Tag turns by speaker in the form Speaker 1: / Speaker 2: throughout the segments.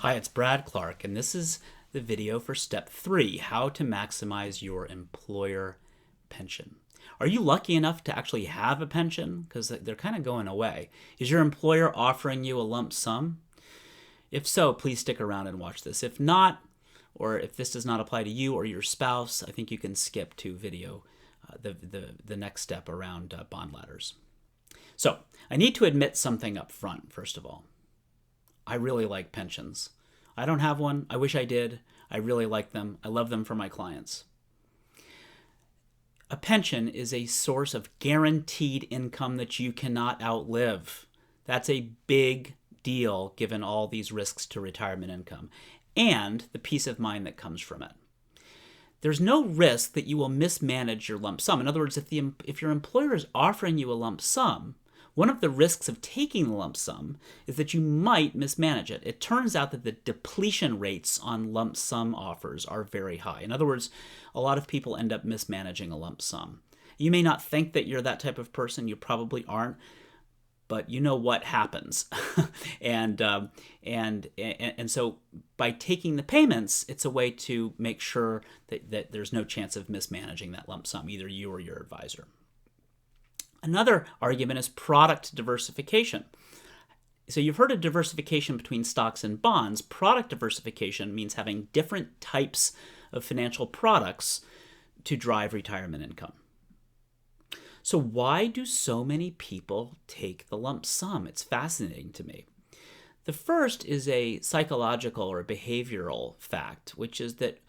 Speaker 1: Hi, it's Brad Clark, and this is the video for step 3, how to maximize your employer pension. Are you lucky enough to actually have a pension? Because they're kind of going away. Is your employer offering you a lump sum? If so, please stick around and watch this. If not, or if this does not apply to you or your spouse, I think you can skip to video, the next step around bond ladders. So, I need to admit something up front, first of all. I really like pensions. I don't have one. I wish I did. I really like them. I love them for my clients. A pension is a source of guaranteed income that you cannot outlive. That's a big deal given all these risks to retirement income and the peace of mind that comes from it. There's no risk that you will mismanage your lump sum. In other words, if your employer is offering you a lump sum, one of the risks of taking the lump sum is that you might mismanage it. It turns out that the depletion rates on lump sum offers are very high. In other words, a lot of people end up mismanaging a lump sum. You may not think that you're that type of person. You probably aren't, but you know what happens. and so by taking the payments, it's a way to make sure that there's no chance of mismanaging that lump sum, either you or your advisor. Another argument is product diversification. So you've heard of diversification between stocks and bonds. Product diversification means having different types of financial products to drive retirement income. So why do so many people take the lump sum? It's fascinating to me. The first is a psychological or behavioral fact, which is that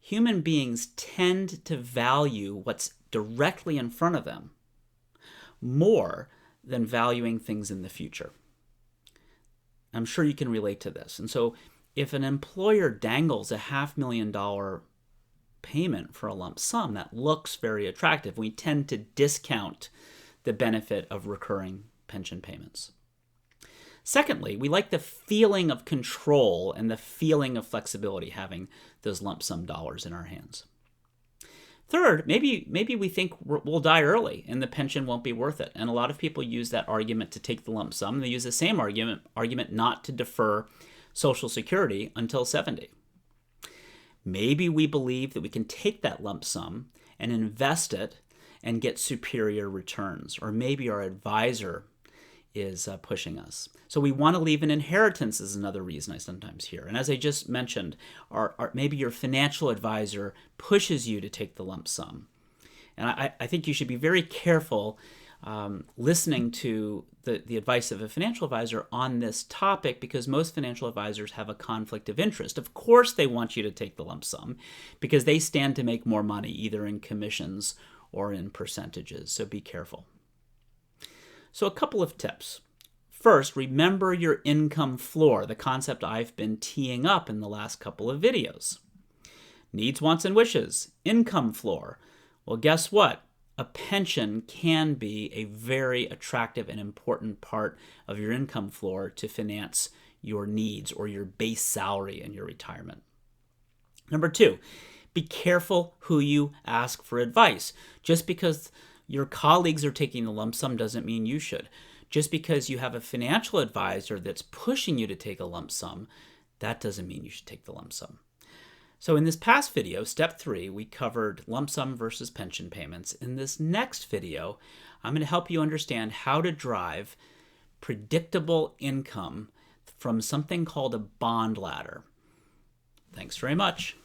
Speaker 1: human beings tend to value what's directly in front of them more than valuing things in the future. I'm sure you can relate to this. And so if an employer dangles a $500,000 payment for a lump sum, that looks very attractive. We tend to discount the benefit of recurring pension payments. Secondly, we like the feeling of control and the feeling of flexibility having those lump sum dollars in our hands. Third, maybe we think we'll die early and the pension won't be worth it. And a lot of people use that argument to take the lump sum. They use the same argument not to defer Social Security until 70. Maybe we believe that we can take that lump sum and invest it and get superior returns. Or maybe our advisor is pushing us. So we want to leave an inheritance is another reason I sometimes hear. And as I just mentioned, maybe your financial advisor pushes you to take the lump sum. And I think you should be very careful listening to the advice of a financial advisor on this topic, because most financial advisors have a conflict of interest. Of course they want you to take the lump sum because they stand to make more money either in commissions or in percentages. So be careful. So a couple of tips. First, remember your income floor, the concept I've been teeing up in the last couple of videos. Needs, wants, and wishes, income floor. Well, guess what? A pension can be a very attractive and important part of your income floor to finance your needs or your base salary in your retirement. Number 2, be careful who you ask for advice. Just because your colleagues are taking the lump sum doesn't mean you should. Just because you have a financial advisor that's pushing you to take a lump sum, that doesn't mean you should take the lump sum. So in this past video, step 3, we covered lump sum versus pension payments. In this next video, I'm going to help you understand how to drive predictable income from something called a bond ladder. Thanks very much.